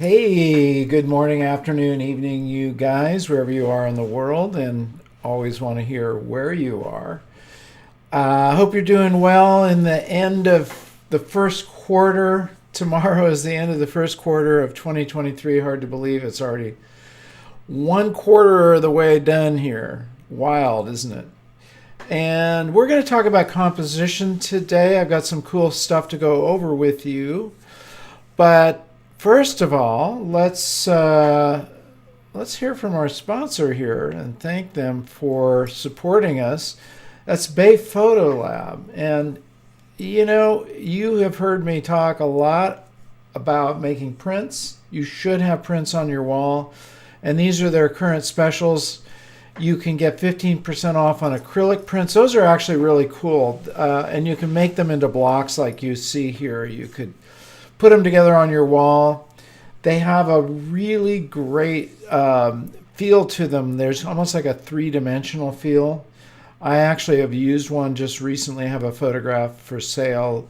Hey, good morning, afternoon, evening, you guys, wherever you are in the world, and always want to hear where you are. I hope you're doing well in the end of the first quarter. Tomorrow is the end of the first quarter of 2023. Hard to believe it's already one quarter of the way done here. Wild, isn't it? And we're going to talk about composition today. I've got some cool stuff to go over with you. But first of all, let's hear from our sponsor here and thank them for supporting us. That's Bay Photo Lab, and you have heard me talk a lot about making prints. You should have prints on your wall, and these are their current specials. You can get 15% off on acrylic prints. Those are actually really cool, and you can make them into blocks like you see here. You could put them together on your wall. They have a really great feel to them. There's almost like a three-dimensional feel. I actually have used one just recently. I have a photograph for sale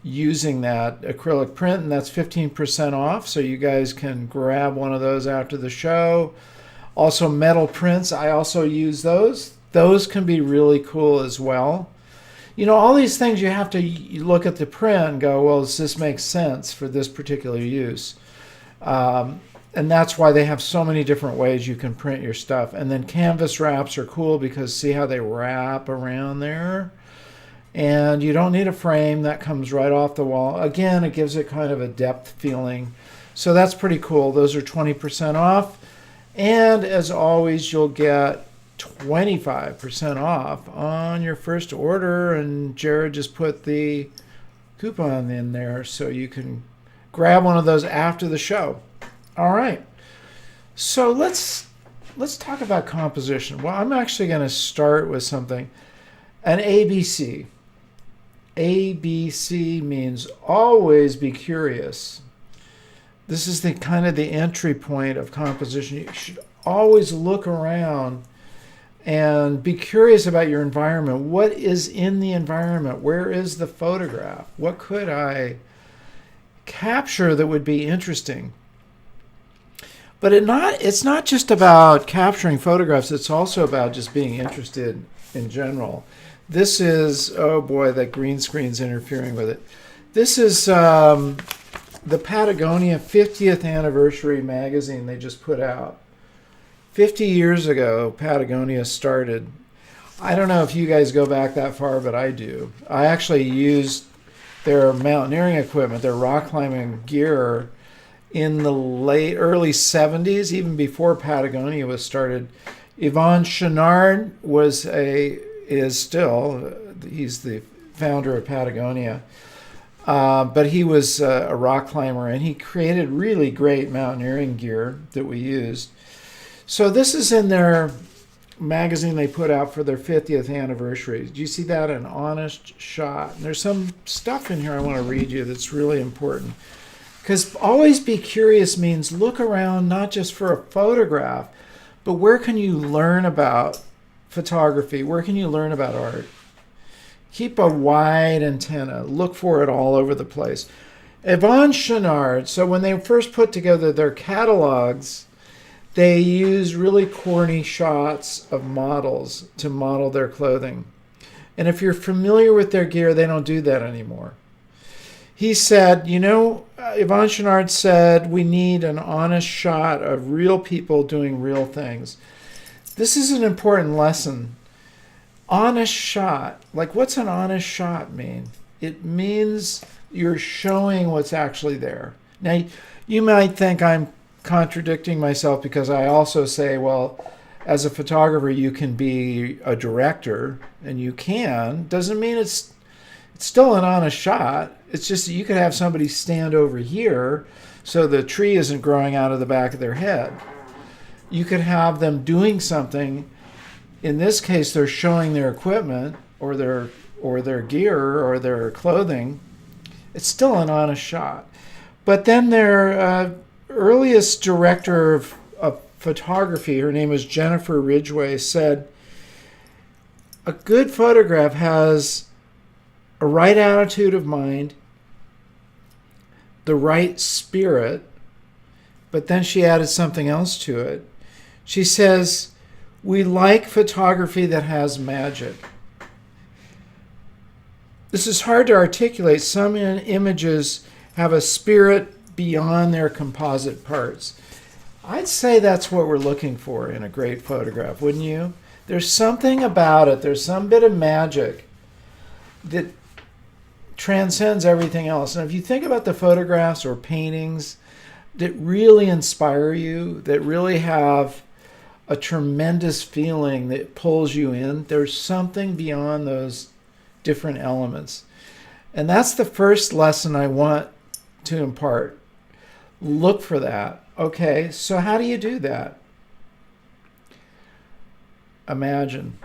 using that acrylic print, and that's 15% off. So you guys can grab one of those after the show. Also, metal prints, I also use those. Those can be really cool as well. All these things you have to look at the print and go, well, does this make sense for this particular use? And that's why they have so many different ways you can print your stuff. And then canvas wraps are cool because see how they wrap around there? And you don't need a frame. That comes right off the wall. Again, it gives it kind of a depth feeling. So that's pretty cool. Those are 20% off. And as always, you'll get 25% off on your first order, and Jared just put the coupon in there so you can grab one of those after the show. All right, so let's talk about composition. Well, I'm actually going to start with something, an ABC. ABC means always be curious. This is the kind of the entry point of composition. You should always look around and be curious about your environment. What is in the environment? Where is the photograph? What could I capture that would be interesting? But it's not just about capturing photographs. It's also about just being interested in general. This is, oh boy, that green screen's interfering with it. This is the Patagonia 50th anniversary magazine they just put out. 50 years ago, Patagonia started. I don't know if you guys go back that far, but I do. I actually used their mountaineering equipment, their rock climbing gear in the early 70s, even before Patagonia was started. Yvon Chouinard he's the founder of Patagonia. But he was a rock climber, and he created really great mountaineering gear that we used. So this is in their magazine they put out for their 50th anniversary. Do you see that? An honest shot. And there's some stuff in here I want to read you that's really important. Because always be curious means look around not just for a photograph, but where can you learn about photography? Where can you learn about art? Keep a wide antenna. Look for it all over the place. Yvon Chouinard, so when they first put together their catalogs, they used really corny shots of models to model their clothing. And if you're familiar with their gear, they don't do that anymore. He said, Yvon Chouinard said, we need an honest shot of real people doing real things. This is an important lesson. Honest shot. Like, what's an honest shot mean? It means you're showing what's actually there. Now, you might think I'm contradicting myself because I also say, well, as a photographer, you can be a director, and you can. Doesn't mean it's still an honest shot. It's just that you could have somebody stand over here so the tree isn't growing out of the back of their head. You could have them doing something. In this case, they're showing their equipment or their gear or their clothing. It's still an honest shot. But then their earliest director of photography, her name is Jennifer Ridgway, said, a good photograph has a right attitude of mind, the right spirit, but then she added something else to it. She says, we like photography that has magic. This is hard to articulate. Some images have a spirit beyond their composite parts. I'd say that's what we're looking for in a great photograph, wouldn't you? There's something about it. There's some bit of magic that transcends everything else. And if you think about the photographs or paintings that really inspire you, that really have a tremendous feeling that pulls you in, there's something beyond those different elements. And that's the first lesson I want to impart. Look for that. Okay, so how do you do that? Imagine.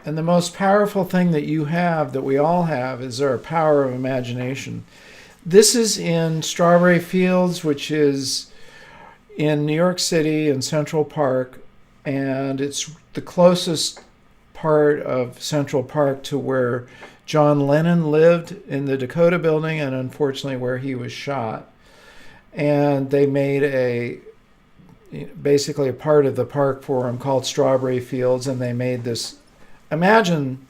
And the most powerful thing that you have, that we all have, is our power of imagination. This is in Strawberry Fields, which is in New York City in Central Park, and it's the closest part of Central Park to where John Lennon lived in the Dakota Building, and unfortunately where he was shot. And they made basically a part of the park for him called Strawberry Fields, and they made this, imagine,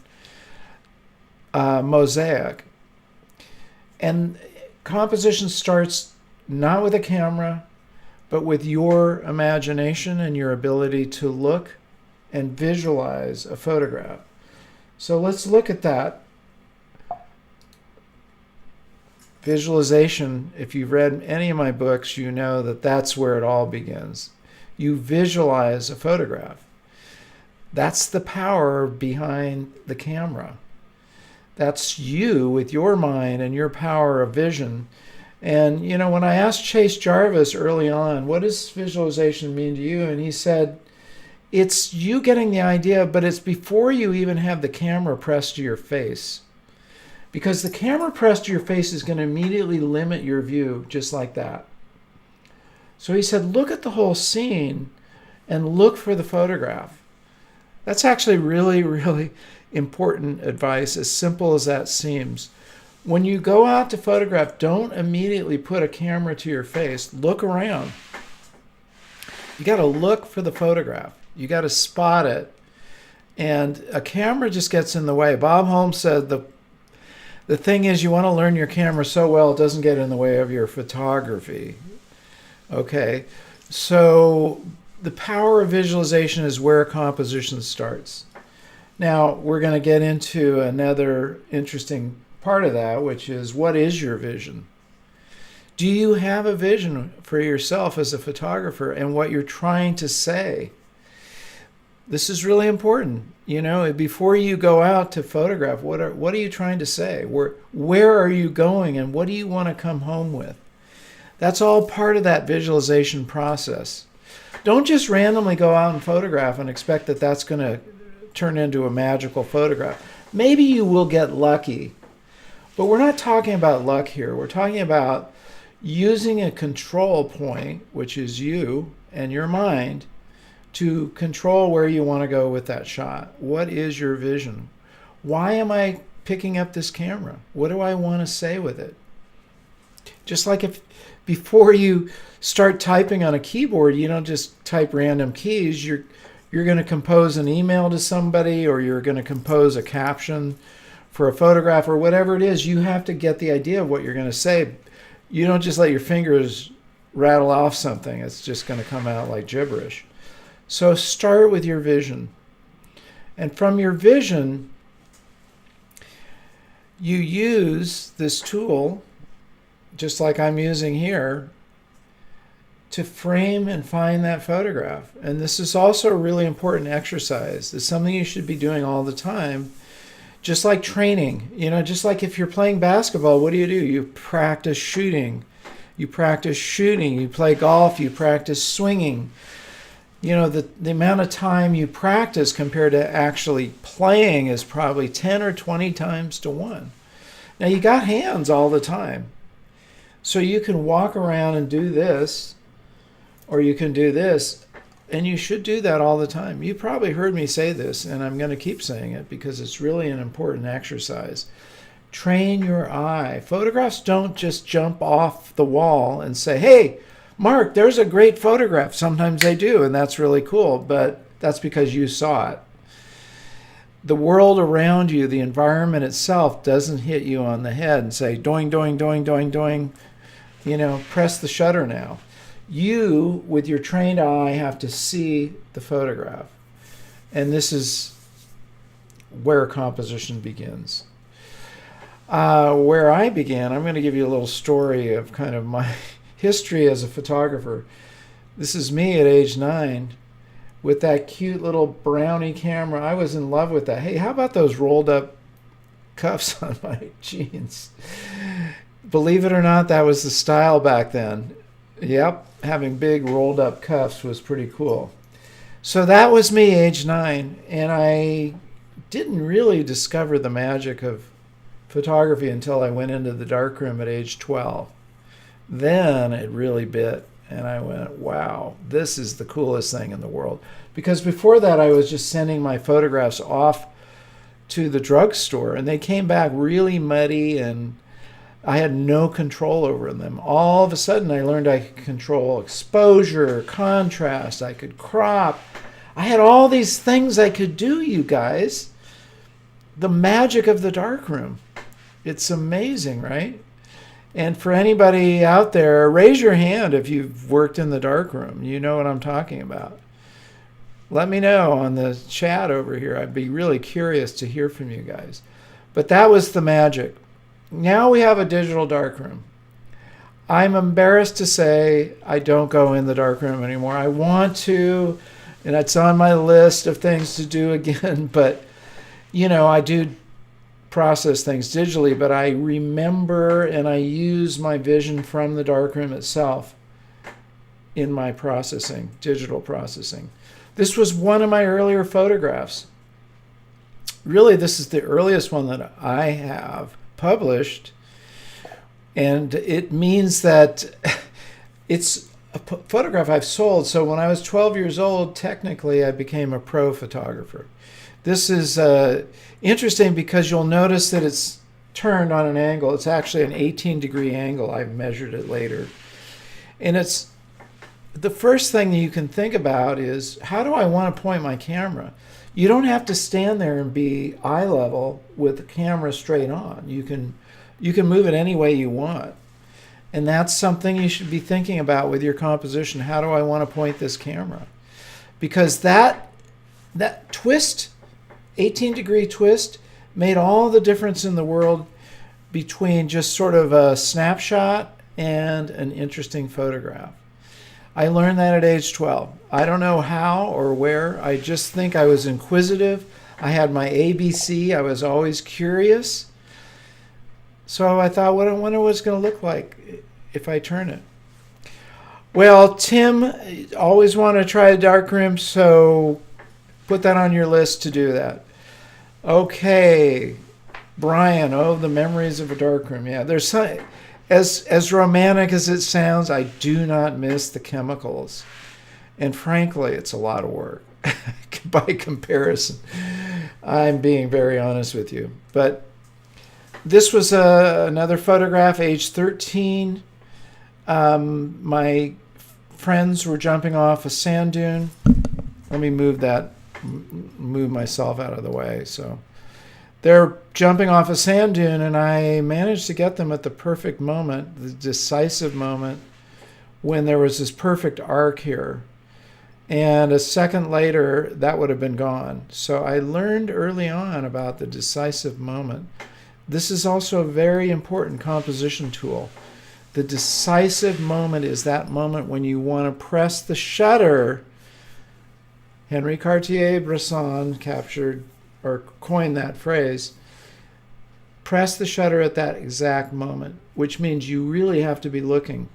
mosaic. And composition starts not with a camera, but with your imagination and your ability to look and visualize a photograph. So let's look at that. Visualization, if you've read any of my books, you know that that's where it all begins. You visualize a photograph. That's the power behind the camera. That's you with your mind and your power of vision. And, you know, when I asked Chase Jarvis early on, what does visualization mean to you? And he said, it's you getting the idea, but it's before you even have the camera pressed to your face. Because the camera pressed to your face is going to immediately limit your view just like that. So he said, look at the whole scene and look for the photograph. That's actually really, really important advice, as simple as that seems. When you go out to photograph, don't immediately put a camera to your face. Look around. You got to look for the photograph. You got to spot it. And a camera just gets in the way. Bob Holmes said the thing is, you want to learn your camera so well it doesn't get in the way of your photography. Okay, so the power of visualization is where composition starts. Now, we're going to get into another interesting part of that, which is, what is your vision? Do you have a vision for yourself as a photographer and what you're trying to say? This is really important. You know, before you go out to photograph, what are you trying to say? Where are you going, and what do you want to come home with? That's all part of that visualization process. Don't just randomly go out and photograph and expect that that's going to turn into a magical photograph. Maybe you will get lucky, but we're not talking about luck here. We're talking about using a control point, which is you and your mind, to control where you want to go with that shot. What is your vision? Why am I picking up this camera? What do I want to say with it? Just like if before you start typing on a keyboard, you don't just type random keys. You're going to compose an email to somebody, or you're going to compose a caption for a photograph, or whatever it is. You have to get the idea of what you're going to say. You don't just let your fingers rattle off something. It's just going to come out like gibberish. So start with your vision. And from your vision, you use this tool, just like I'm using here, to frame and find that photograph. And this is also a really important exercise. It's something you should be doing all the time, just like training. You know, just like if you're playing basketball, what do? You practice shooting. You practice shooting. You play golf. You practice swinging. You know, the amount of time you practice compared to actually playing is probably 10 or 20 times to 1. Now, you got hands all the time. So you can walk around and do this, or you can do this, and you should do that all the time. You probably heard me say this, and I'm going to keep saying it because it's really an important exercise. Train your eye. Photographs don't just jump off the wall and say, hey, Mark, there's a great photograph. Sometimes they do, and that's really cool, but that's because you saw it. The world around you, the environment itself, doesn't hit you on the head and say, doing, doing, doing, doing, doing, press the shutter now. You, with your trained eye, have to see the photograph. And this is where composition begins. Where I began, I'm going to give you a little story of kind of my history as a photographer. This is me at age 9 with that cute little brownie camera. I was in love with that. Hey, how about those rolled up cuffs on my jeans? Believe it or not, that was the style back then. Yep, having big rolled up cuffs was pretty cool. So that was me, age 9, and I didn't really discover the magic of photography until I went into the darkroom at age 12. Then it really bit, and I went, wow, this is the coolest thing in the world. Because before that, I was just sending my photographs off to the drugstore, and they came back really muddy, and I had no control over them. All of a sudden, I learned I could control exposure, contrast, I could crop. I had all these things I could do, you guys. The magic of the darkroom. It's amazing, right? And for anybody out there, raise your hand if you've worked in the darkroom. You know what I'm talking about. Let me know on the chat over here. I'd be really curious to hear from you guys. But that was the magic. Now we have a digital darkroom. I'm embarrassed to say I don't go in the darkroom anymore. I want to, and it's on my list of things to do again, but I do process things digitally, but I remember and I use my vision from the darkroom itself in my processing, digital processing. This was one of my earlier photographs. Really, this is the earliest one that I have published, and it means that it's a photograph I've sold. So when I was 12 years old, technically I became a pro photographer. This is interesting because you'll notice that it's turned on an angle. It's actually an 18-degree angle. I've measured it later. And it's the first thing that you can think about is, how do I want to point my camera? You don't have to stand there and be eye level with the camera straight on. You can move it any way you want. And that's something you should be thinking about with your composition. How do I want to point this camera? Because that twist, 18-degree twist, made all the difference in the world between just sort of a snapshot and an interesting photograph. I learned that at age 12. I don't know how or where. I just think I was inquisitive. I had my ABC. I was always curious. So I thought, I wonder what it's going to look like if I turn it. Well, Tim always wanted to try a darkroom, so put that on your list to do that. Okay, Brian, the memories of a darkroom. Yeah, there's some, as romantic as it sounds, I do not miss the chemicals. And frankly, it's a lot of work by comparison. I'm being very honest with you. But this was another photograph, age 13. My friends were jumping off a sand dune. Let me move myself out of the way. So they're jumping off a sand dune, and I managed to get them at the perfect moment, the decisive moment, when there was this perfect arc here. And a second later, that would have been gone. So I learned early on about the decisive moment. This is also a very important composition tool. The decisive moment is that moment when you want to press the shutter. Henri Cartier-Bresson captured or coined that phrase. Press the shutter at that exact moment, which means you really have to be looking.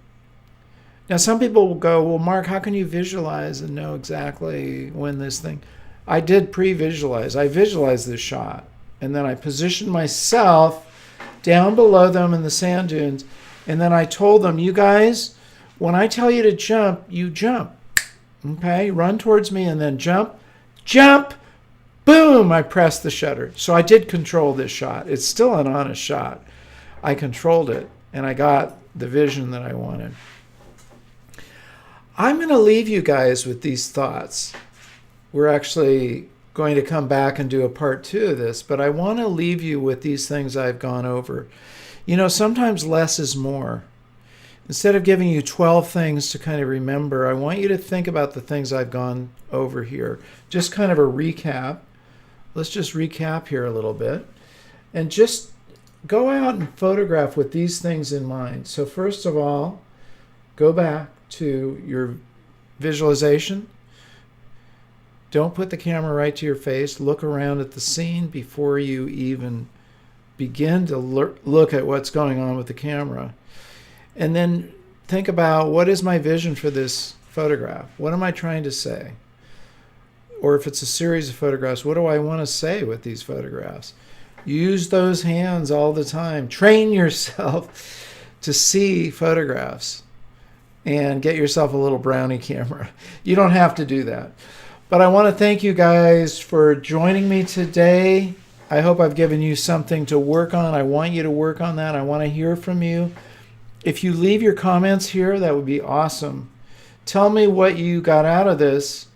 Now, some people will go, well, Mark, how can you visualize and know exactly when this thing... I did pre-visualize. I visualized this shot, and then I positioned myself down below them in the sand dunes, and then I told them, you guys, when I tell you to jump, you jump. Okay? Run towards me and then jump. Jump! Boom! I pressed the shutter. So I did control this shot. It's still an honest shot. I controlled it, and I got the vision that I wanted. I'm going to leave you guys with these thoughts. We're actually going to come back and do a part 2 of this, but I want to leave you with these things I've gone over. You know, sometimes less is more. Instead of giving you 12 things to kind of remember, I want you to think about the things I've gone over here. Just kind of a recap. Let's just recap here a little bit. And just go out and photograph with these things in mind. So first of all, go back to your visualization. Don't put the camera right to your face. Look around at the scene before you even begin to look at what's going on with the camera. And then think about, what is my vision for this photograph? What am I trying to say? Or if it's a series of photographs, what do I want to say with these photographs? Use those hands all the time. Train yourself to see photographs and get yourself a little brownie camera. You don't have to do that. But I want to thank you guys for joining me today. I hope I've given you something to work on. I want you to work on that. I want to hear from you. If you leave your comments here, that would be awesome. Tell me what you got out of this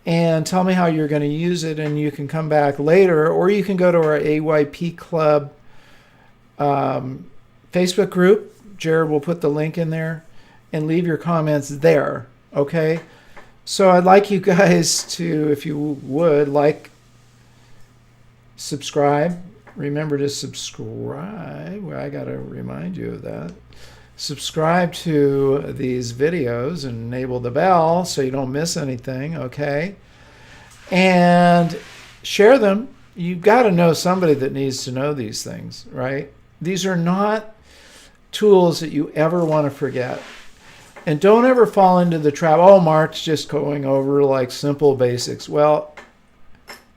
and tell me how you're going to use it, and you can come back later, or you can go to our AYP Club Facebook group. Jared will put the link in there, and leave your comments there, okay? So I'd like you guys to, if you would, like, subscribe. Remember to subscribe. Well, I got to remind you of that. Subscribe to these videos and enable the bell so you don't miss anything, okay? And share them. You've got to know somebody that needs to know these things, right? These are not tools that you ever want to forget. And don't ever fall into the trap, oh, Mark's just going over like simple basics. Well,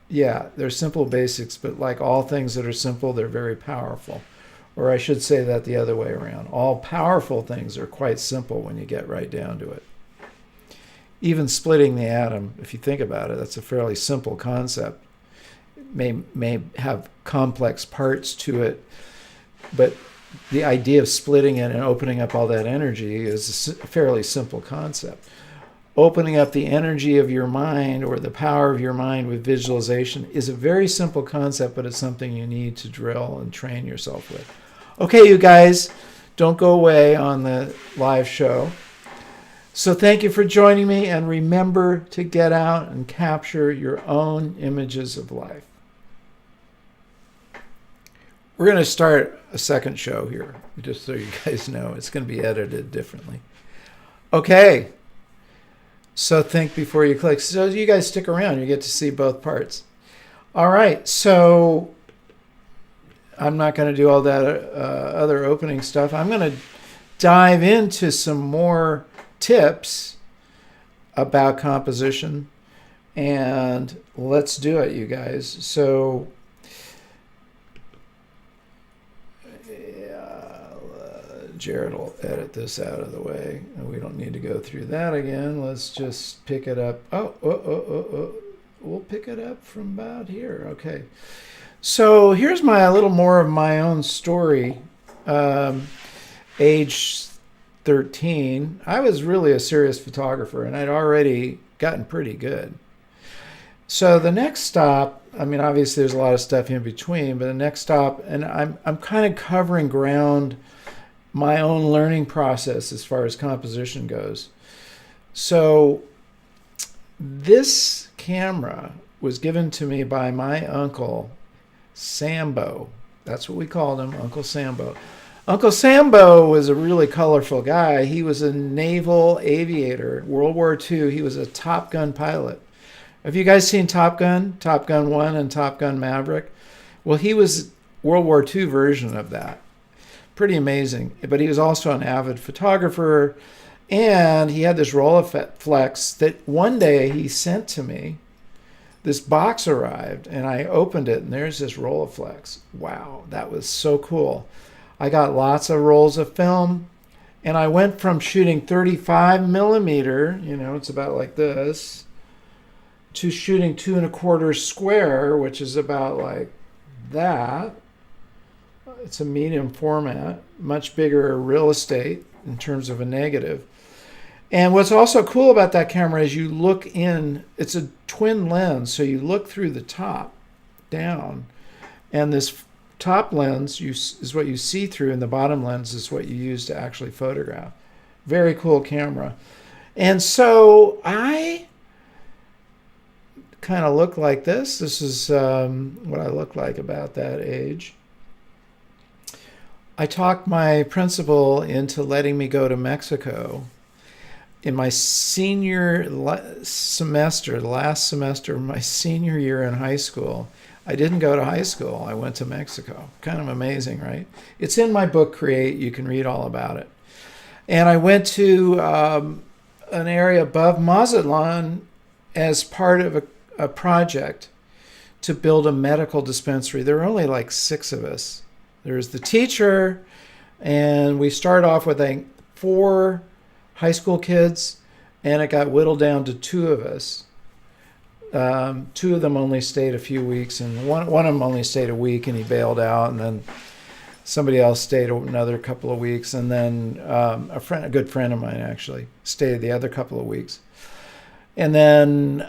yeah, they're simple basics, but like all things that are simple, they're very powerful. Or I should say that the other way around. All powerful things are quite simple when you get right down to it. Even splitting the atom, if you think about it, that's a fairly simple concept. It may have complex parts to it, but the idea of splitting it and opening up all that energy is a fairly simple concept. Opening up the energy of your mind, or the power of your mind with visualization, is a very simple concept, but it's something you need to drill and train yourself with. Okay, you guys, don't go away on the live show. So thank you for joining me, and remember to get out and capture your own images of life. We're going to start a second show here, just so you guys know. It's going to be edited differently. Okay. So think before you click. So you guys stick around. You get to see both parts. All right. So I'm not going to do all that other opening stuff. I'm going to dive into some more tips about composition. And let's do it, you guys. So Jared will edit this out of the way. We don't need to go through that again. Let's just pick it up. We'll pick it up from about here. Okay. So here's a little more of my own story. Age 13, I was really a serious photographer, and I'd already gotten pretty good. So the next stop, I mean, obviously there's a lot of stuff in between, but the next stop, and I'm kind of covering ground, my own learning process as far as composition goes. So this camera was given to me by my uncle, Sambo. That's what we called him, Uncle Sambo. Uncle Sambo was a really colorful guy. He was a naval aviator. World War II, he was a Top Gun pilot. Have you guys seen Top Gun? Top Gun 1 and Top Gun Maverick? Well, he was World War II version of that. Pretty amazing. But he was also an avid photographer, and he had this Rolleiflex that one day he sent to me. This box arrived, and I opened it, and there's this Rolleiflex. Wow, that was so cool. I got lots of rolls of film, and I went from shooting 35 millimeter, it's about like this, to shooting 2 1/4 square, which is about like that. It's a medium format, much bigger real estate in terms of a negative. And what's also cool about that camera is you look in, it's a twin lens, so you look through the top down, and this top lens is what you see through, and the bottom lens is what you use to actually photograph. Very cool camera. And so I kind of look like this. This is what I look like about that age. I talked my principal into letting me go to Mexico in my senior semester, the last semester of my senior year in high school. I didn't go to high school. I went to Mexico. Kind of amazing, right? It's in my book, Create. You can read all about it. And I went to an area above Mazatlan as part of a project to build a medical dispensary. There were only like 6 of us. There's the teacher, and we started off with 4 high school kids, and it got whittled down to 2 of us. 2 of them only stayed a few weeks, and one of them only stayed a week, and he bailed out, and then somebody else stayed another couple of weeks, and then a good friend of mine actually stayed the other couple of weeks. And then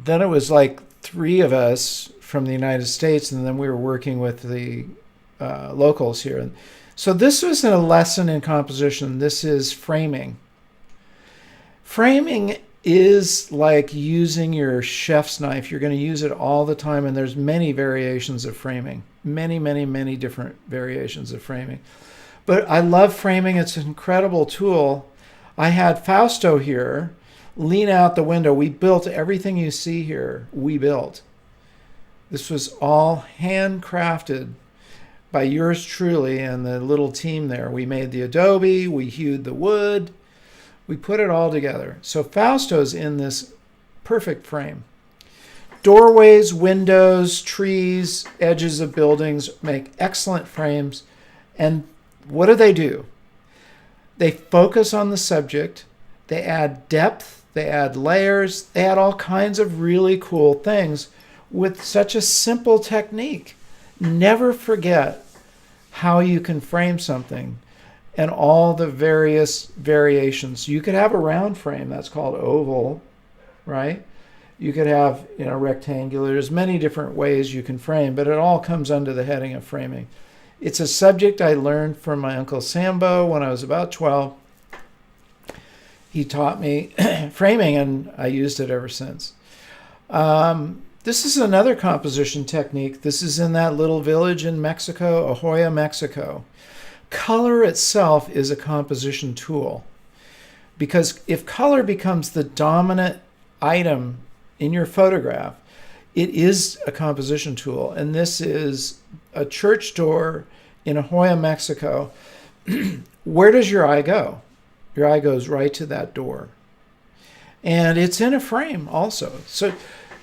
it was like 3 of us from the United States, and then we were working with the locals here. So this was a lesson in composition. This is framing. Framing is like using your chef's knife. You're going to use it all the time, and there's many variations of framing. Many, many, many different variations of framing. But I love framing. It's an incredible tool. I had Fausto here lean out the window. We built everything you see here. We built. This was all handcrafted by yours truly and the little team there. We made the adobe, we hewed the wood, we put it all together. So Fausto's in this perfect frame. Doorways, windows, trees, edges of buildings make excellent frames. And what do? They focus on the subject, they add depth, they add layers, they add all kinds of really cool things with such a simple technique. Never forget how you can frame something and all the various variations. You could have a round frame, that's called oval, right? You could have, rectangular. There's many different ways you can frame, but it all comes under the heading of framing. It's a subject I learned from my Uncle Sambo when I was about 12. He taught me framing, and I used it ever since. This is another composition technique. This is in that little village in Mexico, Ahoya, Mexico. Color itself is a composition tool, because if color becomes the dominant item in your photograph, it is a composition tool. And this is a church door in Ahoya, Mexico. Where does your eye go? Your eye goes right to that door. And it's in a frame also. So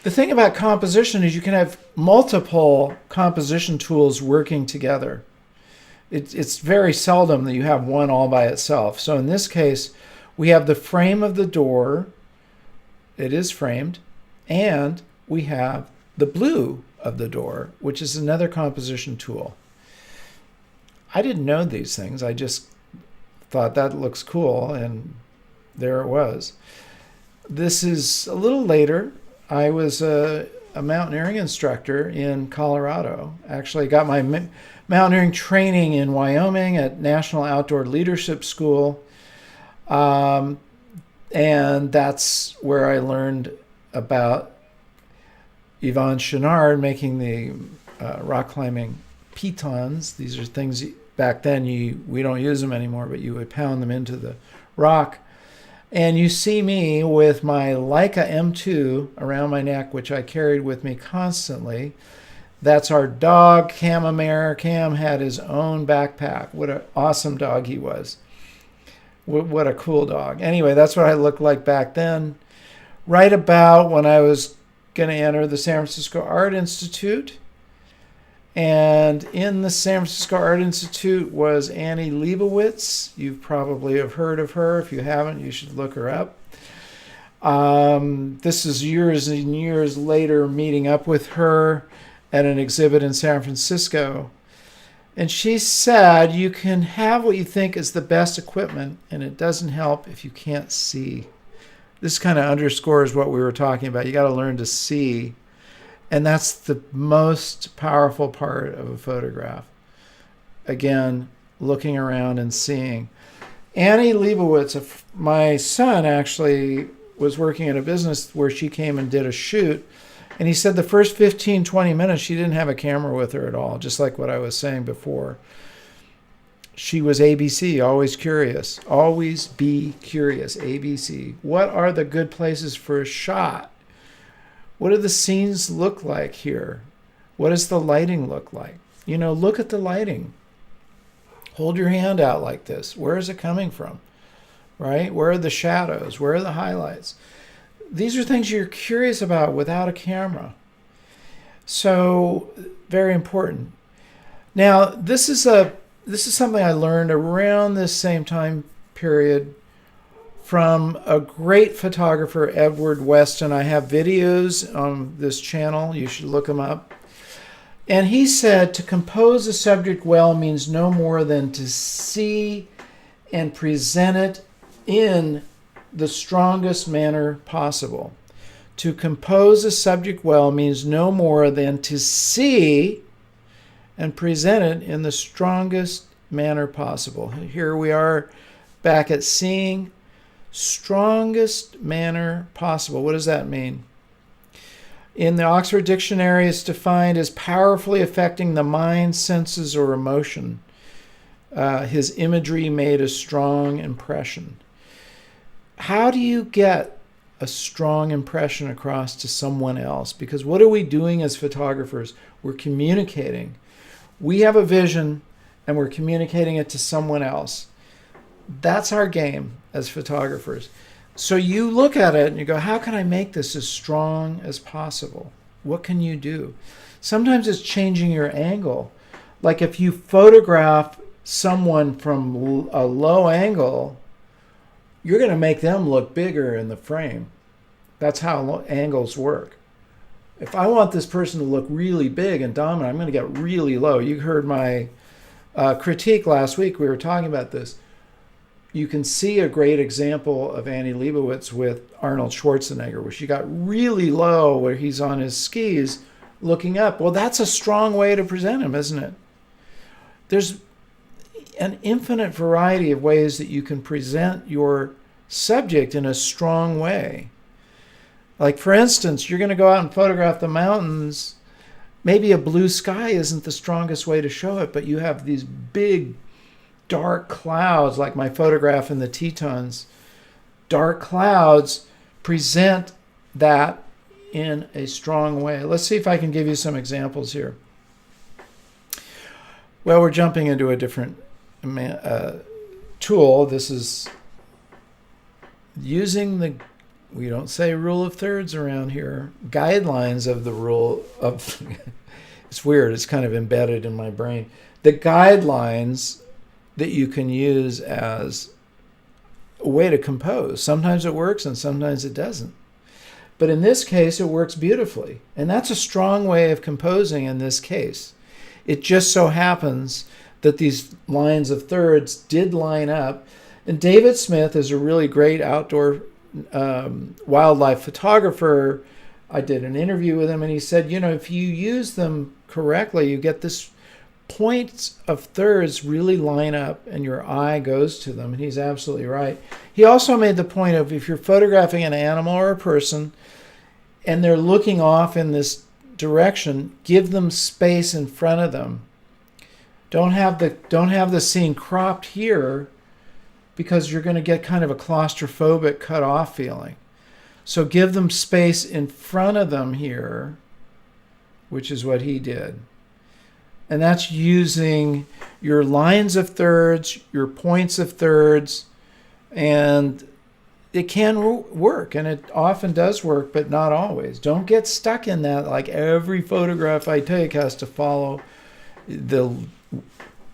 the thing about composition is you can have multiple composition tools working together. It's very seldom that you have one all by itself. So in this case, we have the frame of the door. It is framed. And we have the blue of the door, which is another composition tool. I didn't know these things. I just thought that looks cool, and there it was. This is a little later. I was a mountaineering instructor in Colorado. Actually, got my mountaineering training in Wyoming at National Outdoor Leadership School. And that's where I learned about Yvon Chouinard making the rock climbing pitons. These are things back then we don't use them anymore, but you would pound them into the rock. And you see me with my Leica M2 around my neck, which I carried with me constantly. That's our dog, Camamere. Cam had his own backpack. What an awesome dog he was. What a cool dog. Anyway, that's what I looked like back then. Right about when I was going to enter the San Francisco Art Institute. And in the San Francisco Art Institute was Annie Leibovitz. You probably have heard of her. If you haven't, you should look her up. This is years and years later, meeting up with her at an exhibit in San Francisco. And she said, you can have what you think is the best equipment, and it doesn't help if you can't see. This kind of underscores what we were talking about. You got to learn to see. And that's the most powerful part of a photograph. Again, looking around and seeing. Annie Leibovitz, my son, actually was working at a business where she came and did a shoot. And he said the first 15, 20 minutes, she didn't have a camera with her at all, just like what I was saying before. She was ABC, always curious. Always be curious, ABC. What are the good places for a shot? What do the scenes look like here? What does the lighting look like? Look at the lighting. Hold your hand out like this. Where is it coming from? Right? Where are the shadows? Where are the highlights? These are things you're curious about without a camera. So, very important. Now, this is something I learned around this same time period from a great photographer, Edward Weston. I have videos on this channel. You should look him up. And he said, to compose a subject well means no more than to see and present it in the strongest manner possible. To compose a subject well means no more than to see and present it in the strongest manner possible. Here we are back at seeing. Strongest manner possible. What does that mean? In the Oxford Dictionary, it's defined as powerfully affecting the mind, senses, or emotion. His imagery made a strong impression. How do you get a strong impression across to someone else? Because what are we doing as photographers? We're communicating. We have a vision and we're communicating it to someone else. That's our game as photographers. So you look at it and you go, how can I make this as strong as possible? What can you do? Sometimes it's changing your angle. Like if you photograph someone from a low angle, you're going to make them look bigger in the frame. That's how angles work. If I want this person to look really big and dominant, I'm going to get really low. You heard my critique last week. We were talking about this. You can see a great example of Annie Leibovitz with Arnold Schwarzenegger, where she got really low, where he's on his skis looking up. Well, that's a strong way to present him, isn't it? There's an infinite variety of ways that you can present your subject in a strong way. Like, for instance, you're going to go out and photograph the mountains. Maybe a blue sky isn't the strongest way to show it, but you have these big dark clouds, like my photograph in the Tetons. Dark clouds present that in a strong way. Let's see if I can give you some examples here. Well, we're jumping into a different tool. This is using we don't say rule of thirds around here, guidelines of the rule of, it's weird, it's kind of embedded in my brain. The guidelines that you can use as a way to compose. Sometimes it works and sometimes it doesn't. But in this case, it works beautifully. And that's a strong way of composing in this case. It just so happens that these lines of thirds did line up. And David Smith is a really great outdoor wildlife photographer. I did an interview with him and he said, if you use them correctly, you get this points of thirds really line up and your eye goes to them. And he's absolutely right. He also made the point of if you're photographing an animal or a person and they're looking off in this direction, give them space in front of them. Don't have the scene cropped here because you're going to get kind of a claustrophobic cut off feeling. So give them space in front of them here, which is what he did. And that's using your lines of thirds, your points of thirds, and it can work, and it often does work, but not always. Don't get stuck in that, like every photograph I take has to follow the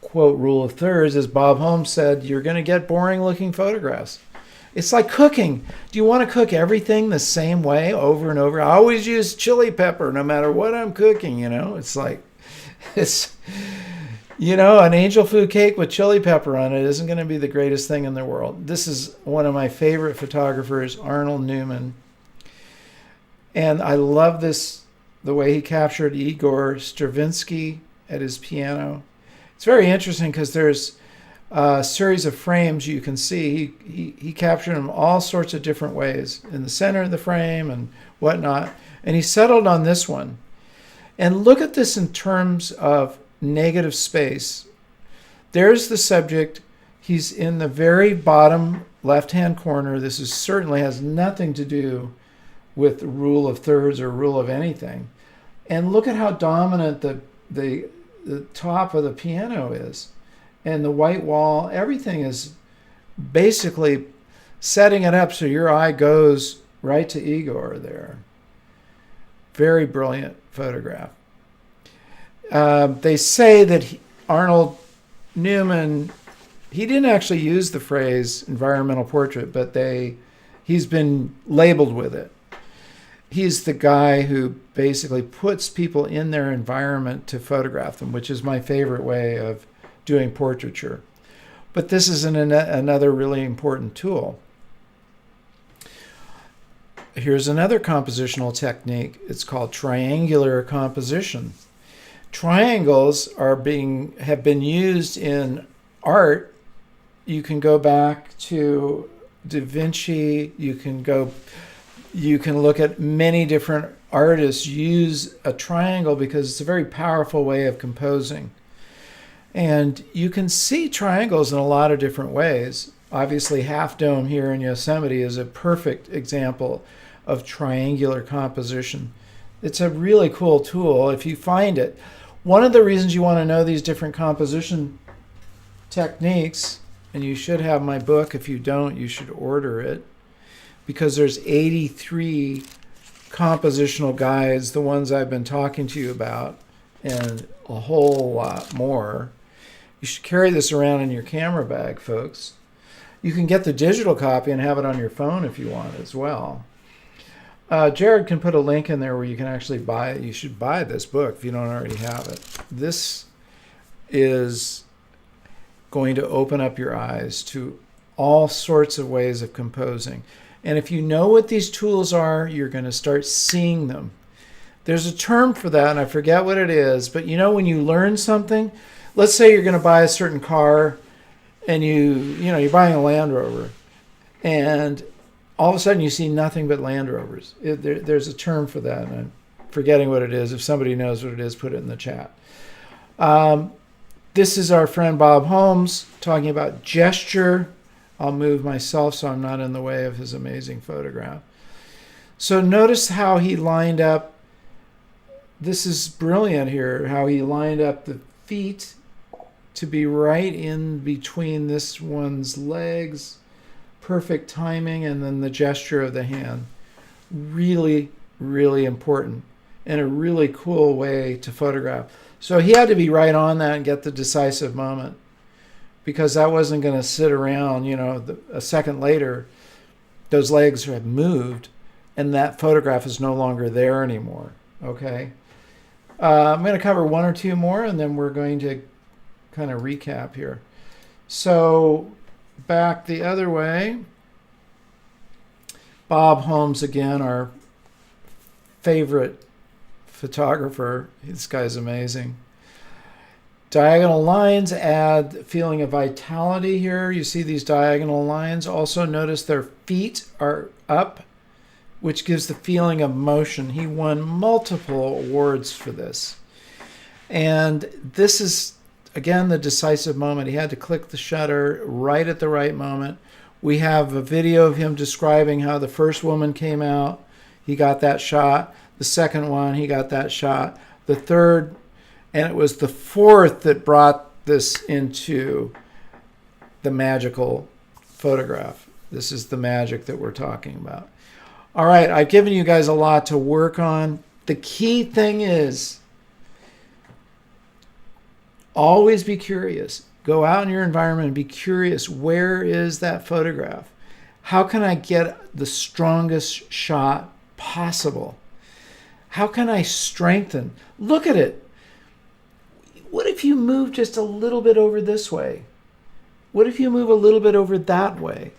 quote rule of thirds. As Bob Holmes said, you're going to get boring looking photographs. It's like cooking. Do you want to cook everything the same way over and over? I always use chili pepper no matter what I'm cooking, It's like, You know, an angel food cake with chili pepper on it isn't going to be the greatest thing in the world. This is one of my favorite photographers, Arnold Newman. And I love this, the way he captured Igor Stravinsky at his piano. It's very interesting because there's a series of frames you can see. He captured them all sorts of different ways in the center of the frame and whatnot. And he settled on this one. And look at this in terms of negative space. There's the subject. He's in the very bottom left-hand corner. This is certainly has nothing to do with the rule of thirds or rule of anything. And look at how dominant the top of the piano is. And the white wall, everything is basically setting it up so your eye goes right to Igor there. Very brilliant photograph. They say that Arnold Newman, he didn't actually use the phrase environmental portrait, but he's been labeled with it. He's the guy who basically puts people in their environment to photograph them, which is my favorite way of doing portraiture. But this is another really important tool. Here's another compositional technique. It's called triangular composition. Triangles have been used in art. You can go back to Da Vinci. You can look at many different artists use a triangle because it's a very powerful way of composing. And you can see triangles in a lot of different ways. Obviously, Half Dome here in Yosemite is a perfect example of triangular composition. It's a really cool tool if you find it. One of the reasons you want to know these different composition techniques, and you should have my book. If you don't, you should order it, because there's 83 compositional guides, the ones I've been talking to you about, and a whole lot more. You should carry this around in your camera bag, folks. You can get the digital copy and have it on your phone if you want as well. Jared can put a link in there where you can actually buy it. You should buy this book if you don't already have it. This is going to open up your eyes to all sorts of ways of composing. And if you know what these tools are, you're going to start seeing them. There's a term for that, and I forget what it is, but you know when you learn something, let's say you're going to buy a certain car, and you're buying a Land Rover, and all of a sudden you see nothing but Land Rovers. There's a term for that, and I'm forgetting what it is. If somebody knows what it is, put it in the chat. This is our friend Bob Holmes talking about gesture. I'll move myself so I'm not in the way of his amazing photograph. So notice how he lined up. This is brilliant here, how he lined up the feet to be right in between this one's legs. Perfect timing, and then the gesture of the hand. Really, really important, and a really cool way to photograph. So he had to be right on that and get the decisive moment, because that wasn't going to sit around, a second later, those legs have moved, and that photograph is no longer there anymore, okay? I'm going to cover one or two more, and then we're going to kind of recap here. So back the other way, Bob Holmes again, our favorite photographer. This guy's amazing. Diagonal lines add the feeling of vitality here. You see these diagonal lines. Also notice their feet are up, which gives the feeling of motion. He won multiple awards for this. And this is, again, the decisive moment. He had to click the shutter right at the right moment. We have a video of him describing how the first woman came out. He got that shot. The second one, he got that shot. The third, and it was the fourth that brought this into the magical photograph. This is the magic that we're talking about. All right, I've given you guys a lot to work on. The key thing is always be curious. Go out in your environment and be curious. Where is that photograph? How can I get the strongest shot possible? How can I strengthen? Look at it. What if you move just a little bit over this way? What if you move a little bit over that way?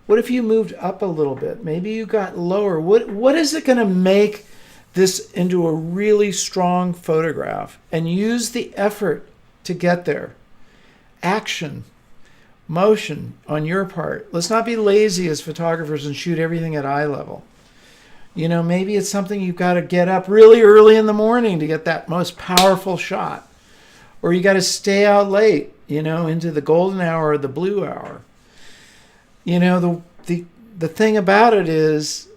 What if you moved up a little bit? Maybe you got lower. What is it going to make this into a really strong photograph? And use the effort to get there. Action, motion on your part. Let's not be lazy as photographers and shoot everything at eye level. You know, maybe it's something you've got to get up really early in the morning to get that most powerful shot. Or you got to stay out late, you know, into the golden hour or the blue hour. You know, the thing about it is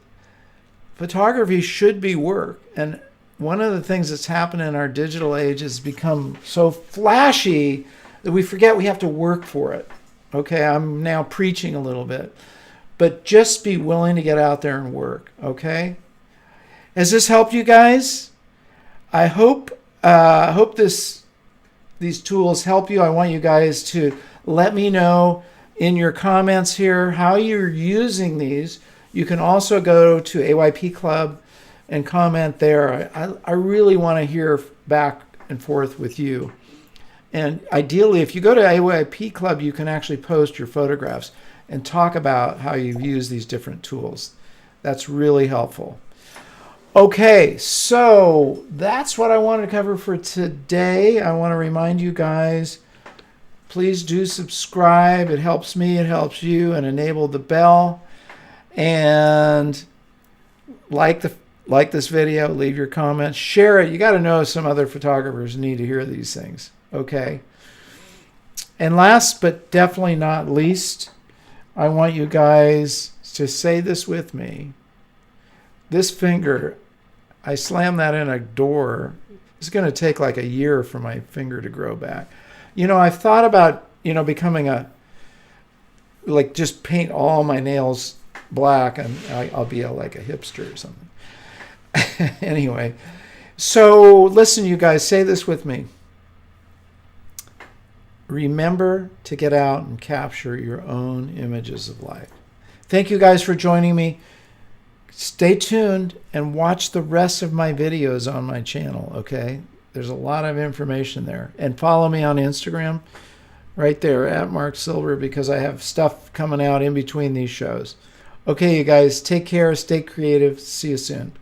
photography should be work. And one of the things that's happened in our digital age is become so flashy that we forget we have to work for it. Okay, I'm now preaching a little bit. But just be willing to get out there and work, okay? Has this helped you guys? I hope these tools help you. I want you guys to let me know in your comments here how you're using these. You can also go to AYP Club and comment there. I really want to hear back and forth with you. And ideally, if you go to AYP Club, you can actually post your photographs and talk about how you've used these different tools. That's really helpful. Okay, so that's what I wanted to cover for today. I want to remind you guys, please do subscribe. It helps me, it helps you, and enable the bell. And like this video, leave your comments, share it. You got to know some other photographers need to hear these things, okay? And last but definitely not least, I want you guys to say this with me. This finger, I slammed that in a door. It's going to take like a year for my finger to grow back. You know, I've thought about, you know, becoming like just paint all my nails black and I'll be like a hipster or something. Anyway, so listen, you guys, say this with me. Remember to get out and capture your own images of life. Thank you guys for joining me. Stay tuned and watch the rest of my videos on my channel, okay? There's a lot of information there. And follow me on Instagram right there at Mark Silver because I have stuff coming out in between these shows. Okay, you guys, take care, stay creative. See you soon.